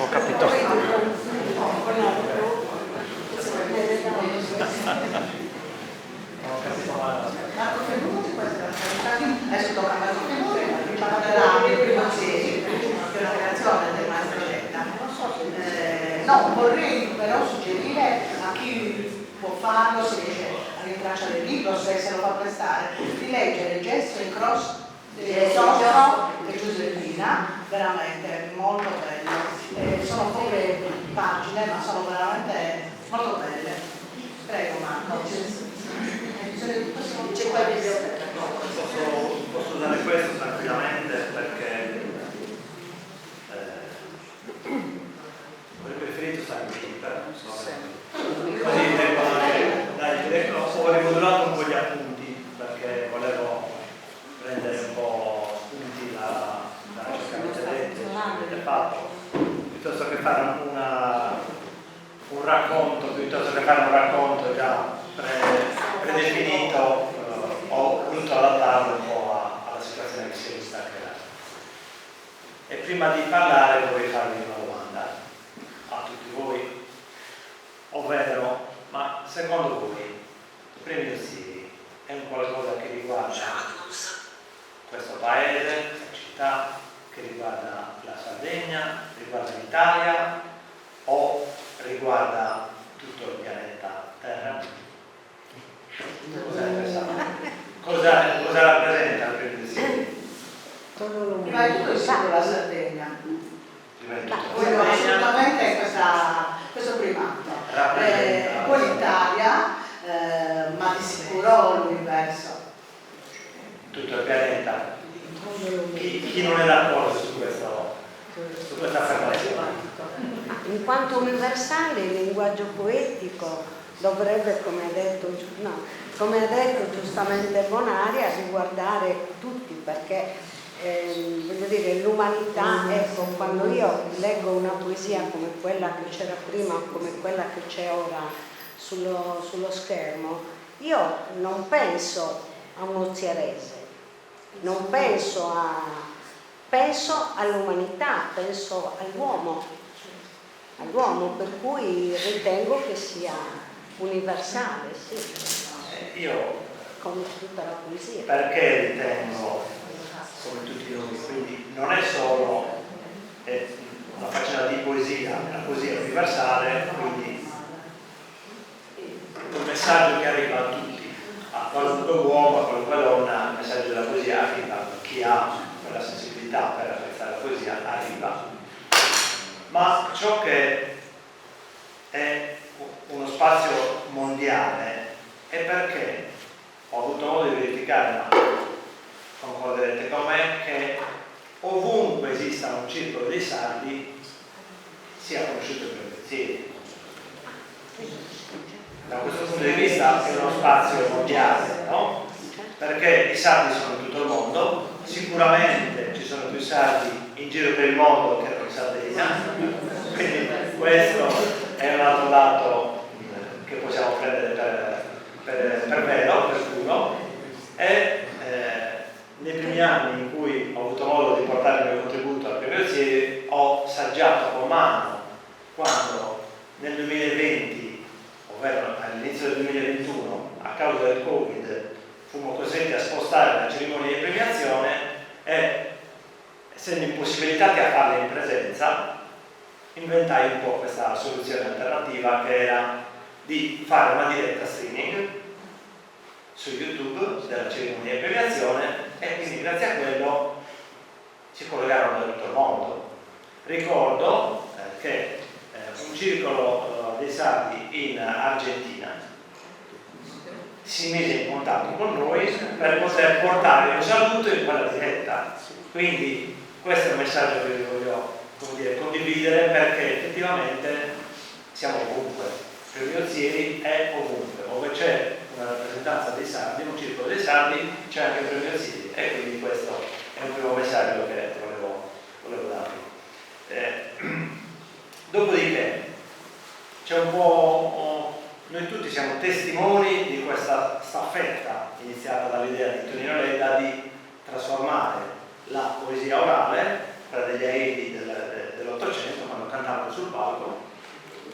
ho capito. Adesso tocca a Marco Fenuti, vi parlerà del primo Zieri, che è una creazione del maestro Letta. No, vorrei però suggerire a chi può farlo, se riesce a rintracciare il libro, se lo fa prestare, di leggere il gesto in cross di Giostro e Giuseppina, veramente molto bello. Sono poche pagine, ma sono veramente molto belle. Prego Marco. C'è qua il biblioteca. Posso usare questo tranquillamente perché ho preferito stare qui, così tengo anche, ho rimodulato un po' gli appunti perché volevo prendere un po' spunti da ciò che avete fatto, piuttosto che fare un racconto già predefinito. Ho voluto adattarlo un po' alla situazione che si è vista creare. E prima di parlare vorrei farvi una domanda a tutti voi, ovvero, ma secondo voi il premio Zieri è un qualcosa che riguarda questo paese, questa città, che riguarda la Sardegna, riguarda l'Italia o riguarda tutto il pianeta Terra? Cosa ne pensate? Cosa rappresenta il premio Zieri? Prima di tutto il sito la Sardegna. Quello Assolutamente questo primato. Poi l'Italia, ma di sicuro l'universo. Tutto il pianeta. Chi non è d'accordo su questa affermazione? In quanto universale, il linguaggio poetico dovrebbe, come ha detto giustamente Bonaria, riguardare tutti, perché voglio dire, l'umanità, ecco, quando io leggo una poesia come quella che c'era prima, come quella che c'è ora sullo schermo, io non penso a un ozierese, non penso all'umanità, penso all'uomo, per cui ritengo che sia universale, sì. Io, come tutta la poesia. perché ritengo, come tutti noi, quindi non è solo una faccenda di poesia, la poesia è universale, quindi un messaggio che arriva a tutti, a qualunque uomo, a qualunque donna, il messaggio della poesia arriva a chi ha quella sensibilità per apprezzare la poesia, arriva. Ma ciò che è uno spazio mondiale è perché ho avuto modo di verificare, ma concorderete con me, che ovunque esista un circolo dei sardi sia conosciuto il premio Zieri. Da questo punto di vista è uno spazio mondiale, no? Perché i sardi sono in tutto il mondo, sicuramente ci sono più sardi in giro per il mondo che non in Sardegna, quindi questo è un altro dato che possiamo prendere per vero, per sicuro. E nei primi anni in cui ho avuto modo di portare il mio contributo al premio Zieri, ho saggiato con mano quando nel 2020, ovvero all'inizio del 2021, a causa del Covid, fummo costretti a spostare la cerimonia di premiazione e, essendo impossibilitati a farla in presenza, inventai un po' questa soluzione alternativa, che era di fare una diretta streaming su YouTube della cerimonia di premiazione, e quindi grazie a quello si collegarono da tutto il mondo. Ricordo che un circolo dei sardi in Argentina si mise in contatto con noi per poter portare un saluto in quella diretta. Quindi questo è un messaggio che vi voglio, come dire, condividere, perché effettivamente siamo ovunque. Il premio Zieri è ovunque, dove c'è una rappresentanza dei sardi, un circolo dei sardi, c'è anche il premio Zieri, e quindi questo è un primo messaggio che volevo darvi. Dopodiché c'è un po', noi tutti siamo testimoni di questa staffetta iniziata dall'idea di Tonino Ledda di trasformare la poesia orale, quella degli Aedi dell'Ottocento, quando cantavano parlare sul palco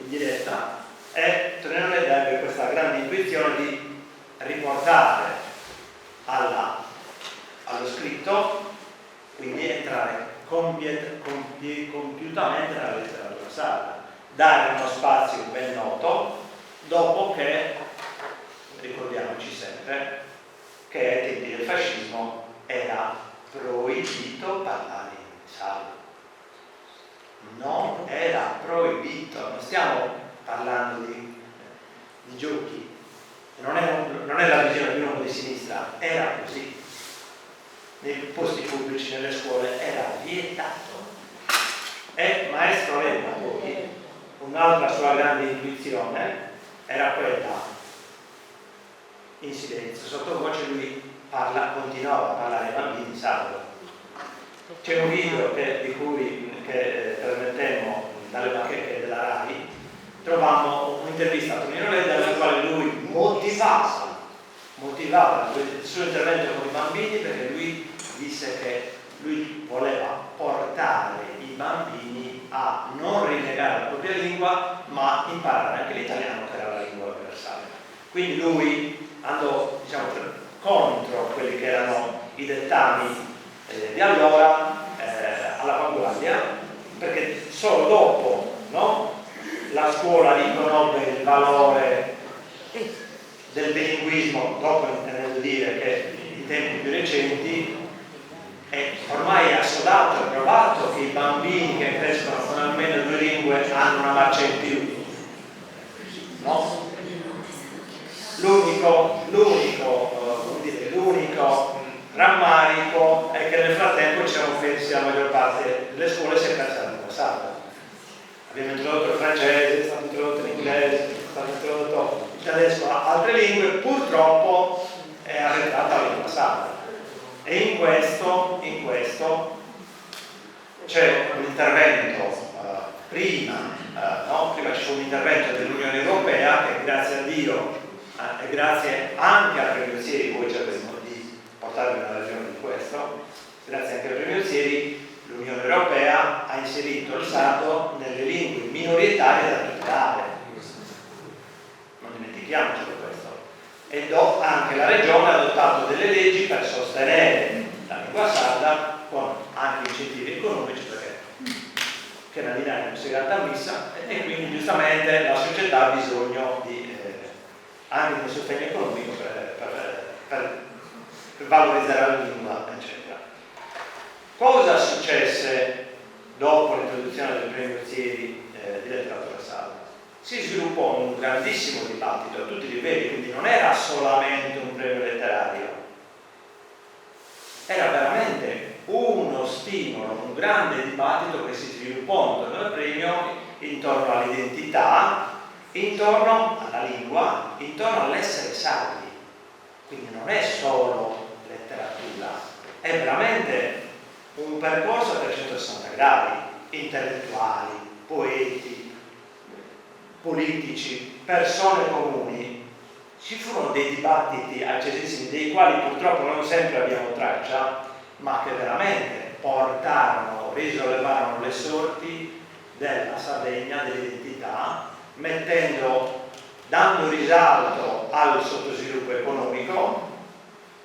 in diretta, e Tonino Ledda ebbe questa grande intuizione di riportare allo scritto, quindi entrare compiutamente nella letteratura sarda, dare uno spazio ben noto, dopo che, ricordiamoci sempre, che ai tempi del fascismo era proibito parlare in sardo. Non era proibito, non stiamo parlando di giochi, non è la visione di un uomo di sinistra, era così. Nei posti pubblici, nelle scuole, era vietato. E Maestro Ledda, poi, un'altra sua grande intuizione era quella, in silenzio, sottovoce lui continuava a parlare ai bambini sardo. C'è un video che trasmettemmo dalle bacheche della RAI, trovammo un'intervista a Tonino Ledda nella quale lui motivava il suo intervento con i bambini, perché lui disse che lui voleva portare i bambini a non rinnegare la propria lingua, ma imparare anche l'italiano, che era la lingua universale. Quindi lui andò, diciamo, contro quelli che erano i dettami di allora, all'avanguardia, perché solo dopo, no, la scuola riconobbe il valore del bilinguismo, dopo intendendo dire che in tempi più recenti è ormai assodato e provato che i bambini che crescono con almeno 2 lingue hanno una marcia in più, no? L'unico rammarico è che nel frattempo ci siamo pensi la maggior parte delle scuole si è persa la lingua sarda. Abbiamo introdotto il francese, è stato introdotto l'inglese, è stato introdotto il tedesco, altre lingue, purtroppo è arretrata la lingua sarda. E in questo c'è un intervento prima ci fu un intervento dell'Unione Europea che, grazie a Dio e grazie anche al premio Zieri, poi cercheremo di portarvi una ragione di questo, grazie anche al premio Zieri, l'Unione Europea ha inserito il sardo nelle lingue minorietarie da tutelare. Non dimentichiamocelo questo. E anche la Regione ha adottato delle leggi per sostenere la lingua sarda con anche incentivi economici, perché che una dinamica non si gatta a missa, e quindi giustamente la società ha bisogno anche di un sostegno economico per valorizzare la lingua, eccetera. Cosa successe dopo l'introduzione del premio Zieri di letteratura sarda? Si sviluppò un grandissimo dibattito a tutti i livelli, quindi non era solamente un premio letterario, era veramente uno stimolo, un grande dibattito che si sviluppò intorno al premio, intorno all'identità, intorno alla lingua, intorno all'essere sardi. Quindi non è solo letteratura, è veramente un percorso a 360 gradi, intellettuali, poeti, politici, persone comuni. Ci furono dei dibattiti accesissimi, dei quali purtroppo non sempre abbiamo traccia, ma che veramente risollevarono le sorti della Sardegna, dell'identità, dando risalto al sottosviluppo economico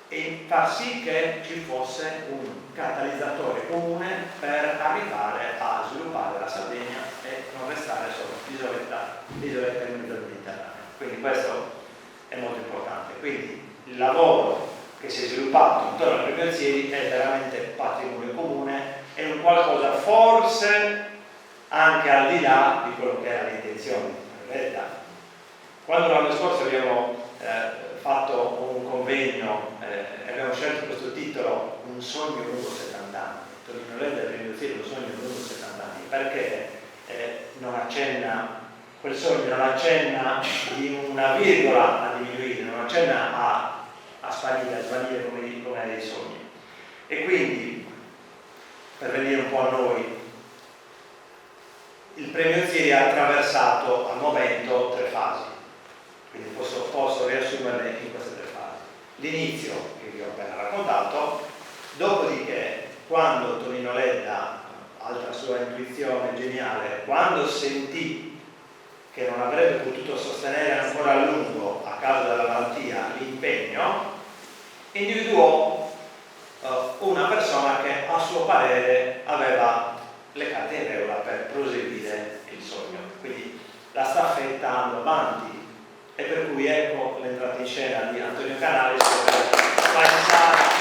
e far sì che ci fosse un catalizzatore comune per arrivare a sviluppare la Sardegna e non restare solo l'isoletta in mezzo al Mediterraneo. Quindi questo è molto importante. Quindi il lavoro che si è sviluppato intorno al premio Zieri è veramente patrimonio comune, è un qualcosa forse anche al di là di quello che era l'intenzione. Quando l'anno scorso abbiamo fatto un convegno e abbiamo scelto questo titolo, Un sogno lungo 70 anni, Tonino Ledda e premio Zieri, Un sogno lungo 70 anni, perché quel sogno non accenna di una virgola a diminuire, non accenna a svanire come dei sogni. E quindi, per venire un po' a noi, il premio Zieri ha attraversato al momento 3 fasi, quindi posso riassumerle in queste 3 fasi. L'inizio, che vi ho appena raccontato, dopodiché, quando Tonino Ledda, altra sua sua intuizione geniale, quando sentì che non avrebbe potuto sostenere ancora a lungo a causa della malattia l'impegno, individuò una persona che a suo parere aveva le carte in regola per proseguire il sogno. Quindi la staffetta andò avanti, e per cui ecco l'entrata in scena di Antonio Canales per pensare.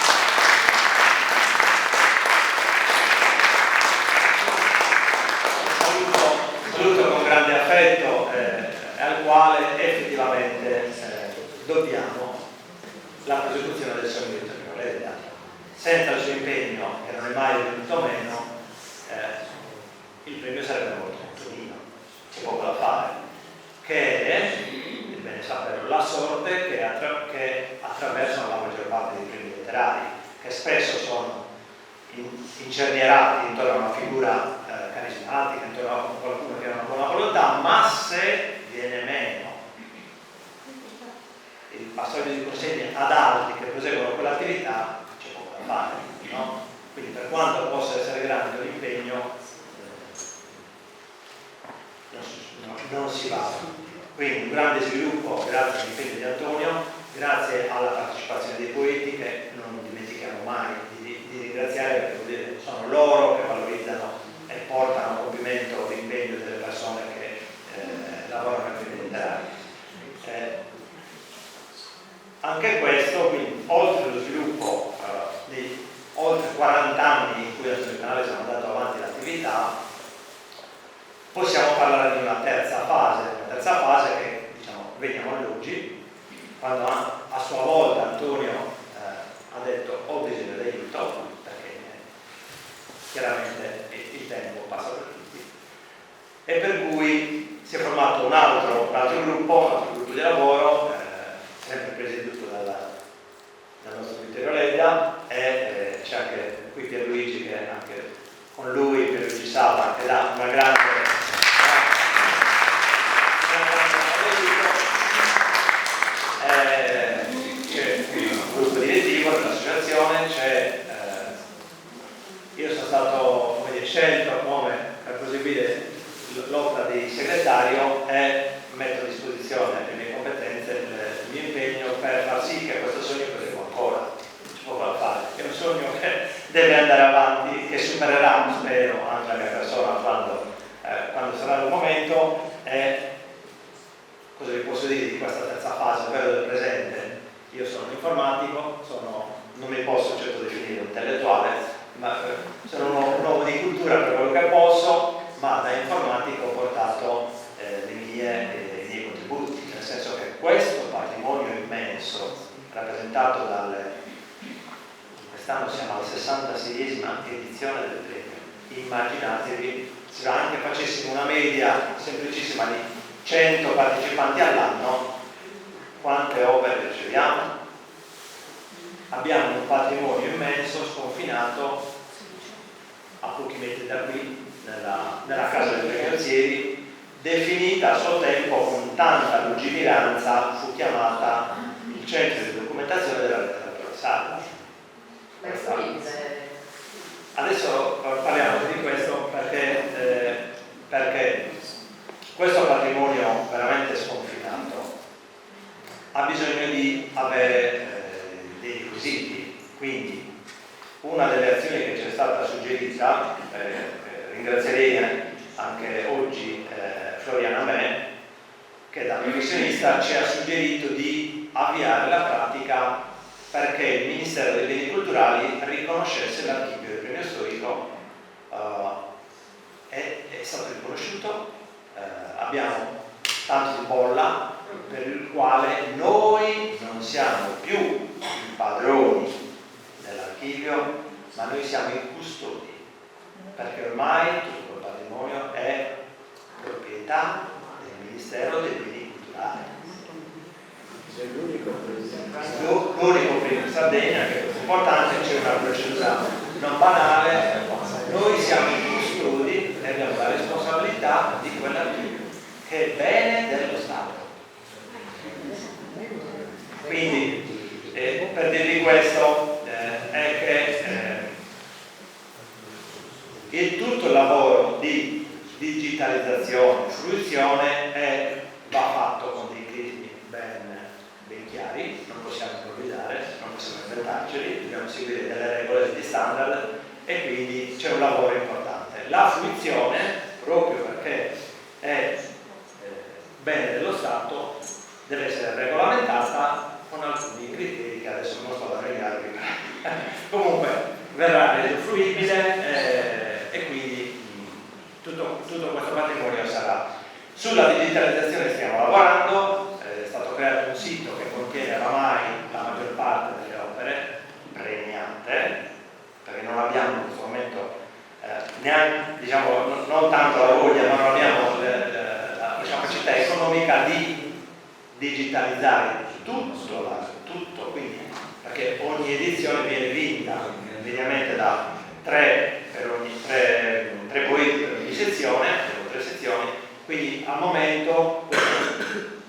Saluto con grande affetto, al quale effettivamente dobbiamo la prosecuzione del sogno di Antonio Ledda. Senza il suo impegno, che non è mai venuto meno, il premio sarebbe molto meno, c'è poco da fare, che è, è bene saperlo, la sorte che attraversano la maggior parte dei premi letterari, che spesso sono incernierati intorno a una figura carismatica, intorno a qualcuno che ha una buona volontà, ma se viene meno il passaggio di consegne ad altri che proseguono quell'attività, c'è poco da fare, no? Quindi per quanto possa essere grande l'impegno, non si va. Quindi un grande sviluppo grazie all'impegno di Antonio, grazie alla partecipazione dei poeti, che non dimentichiamo mai di ringraziare, perché vuol dire, sono loro che valorizzano e portano a compimento l'impegno delle persone che lavorano nei premi letterari. Anche questo, quindi, oltre allo sviluppo di oltre 40 anni in cui Antonio Canales ha mandato avanti l'attività, possiamo parlare di una terza fase che, diciamo, veniamo all'oggi, quando a sua volta Antonio ha detto ho bisogno di aiuto, perché chiaramente il tempo passa per tutti, e per cui si è formato un altro gruppo di lavoro, sempre presieduto dal nostro Vittorio Ledda, e c'è anche qui Pierluigi, che anche con lui, Pierluigi Sala, che dà una grande c'è qui un gruppo direttivo dell'associazione, io sono stato, come dire, scelto come per proseguire l'opera di segretario e metto a disposizione le mie competenze, il mio impegno per far sì che questo sogno prosegua ancora. C'è poco da fare, è un sogno che deve andare avanti, che supererà, spero, anche la mia persona quando sarà il momento. E cosa vi posso dire di questa terza fase, ovvero del presente? Io sono informatico, non mi posso certo definire un intellettuale, ma sono un uomo di cultura per quello che posso, ma da informatico ho portato i miei contributi, nel senso che questo patrimonio immenso rappresentato quest'anno siamo alla 66esima edizione del premio, immaginatevi se anche facessimo una media semplicissima di 100 partecipanti all'anno, quante opere riceviamo? Abbiamo un patrimonio immenso, sconfinato a pochi metri da qui, nella casa dei Pregrazieri, definita a suo tempo con tanta lungimiranza, fu chiamata il centro di documentazione della letteratura sarda. Adesso parliamo di questo perché questo patrimonio veramente sconfinato ha bisogno di avere dei requisiti. Quindi una delle azioni che ci è stata suggerita, ringrazierei anche oggi Floriana Me, che da professionista ci ha suggerito di avviare la pratica perché il Ministero dei Beni Culturali riconoscesse l'archivio del premio storico. È stato riconosciuto, abbiamo tanto di bolla, per il quale noi non siamo più i padroni dell'archivio, ma noi siamo i custodi, perché ormai tutto quel patrimonio è proprietà del Ministero dei Beni Culturali. L'unico premio in Sardegna, che è importante, c'è una procedura non banale, noi siamo i custodi e abbiamo la responsabilità di quell'archivio, che è bene dello Stato. Quindi, per dirvi questo, è che tutto il lavoro di digitalizzazione, fruizione va fatto con dei criteri ben chiari, non possiamo improvvisare, non possiamo inventarceli, dobbiamo seguire delle regole, degli standard, e quindi c'è un lavoro importante. La fruizione, proprio perché è bene dello Stato, deve essere regolamentata con alcuni criteri che adesso non sto ad elencarvi. Comunque verrà reso fruibile e quindi tutto questo patrimonio sarà. Sulla digitalizzazione stiamo lavorando, è stato creato un sito che contiene oramai la maggior parte delle opere premiate, perché non abbiamo in questo momento neanche, diciamo, non tanto la voglia, ma non abbiamo la capacità economica di digitalizzare tutto, quindi, perché ogni edizione viene vinta mediamente da tre poeti per ogni sezione, abbiamo 3 sezioni, quindi al momento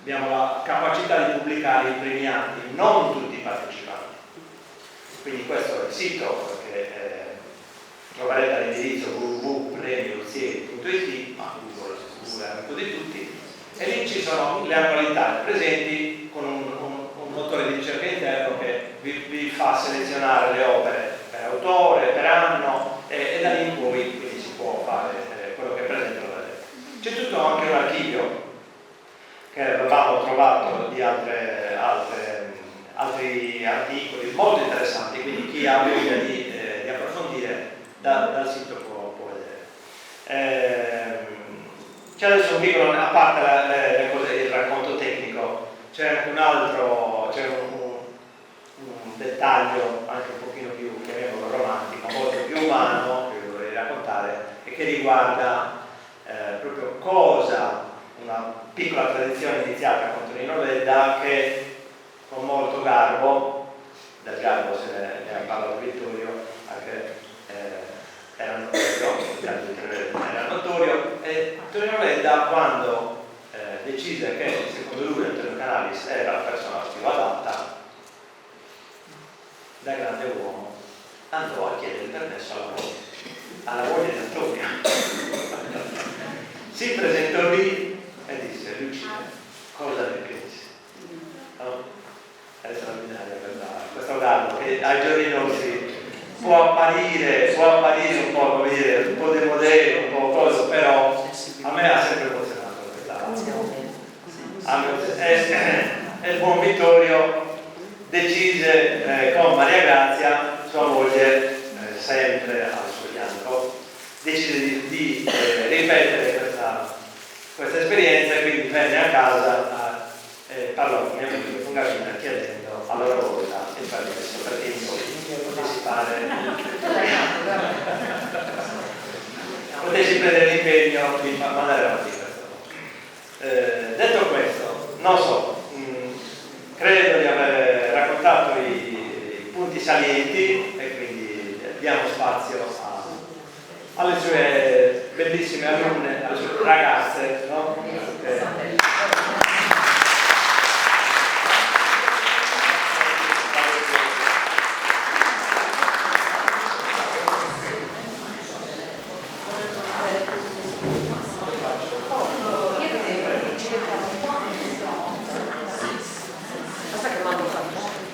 abbiamo la capacità di pubblicare i premiati, non tutti i partecipanti. Quindi questo è il sito, perché troverete all'indirizzo www.premiolsieri.it, ma Google è amico di tutti, e lì ci sono le annualità presenti con un motore di ricerca interno che vi fa selezionare le opere per autore, per anno, e da lì in poi quindi si può fare quello che è presente. C'è tutto anche un archivio che avevamo trovato di altri articoli molto interessanti, quindi chi ha voglia di approfondire dal sito può vedere. C'è adesso un piccolo, a parte il racconto tecnico, c'è anche un dettaglio anche un pochino più, chiamiamolo romantico, molto più umano, che vi vorrei raccontare, e che riguarda proprio una piccola tradizione iniziata con Tonino Ledda, che con molto garbo, del garbo se ne ha parlato Vittorio, anche era notorio, e Tonino Ledda, quando decise che secondo lui Antonio Canalis era la persona più adatta, da grande uomo andò a chiedere il permesso alla moglie di Antonio. Si presentò lì e disse: Lucia, cosa ne pensi? No? È straordinaria questo garbo che ai giorni nostri può apparire un po', come dire, un po' demodè, un po' cosa, però a me ha sempre emozionato questa. E il buon Vittorio decise con Maria Grazia, sua moglie, sempre al suo fianco, decise di ripetere questa esperienza, e quindi venne a casa parlò con mia moglie con Gavina chiedendo a loro volta il permesso perché io potessi prendere l'impegno di mandare avanti questo. Detto questo, non so, credo di aver raccontato i punti salienti, e quindi diamo spazio alle sue bellissime alunne, alle sue ragazze, no?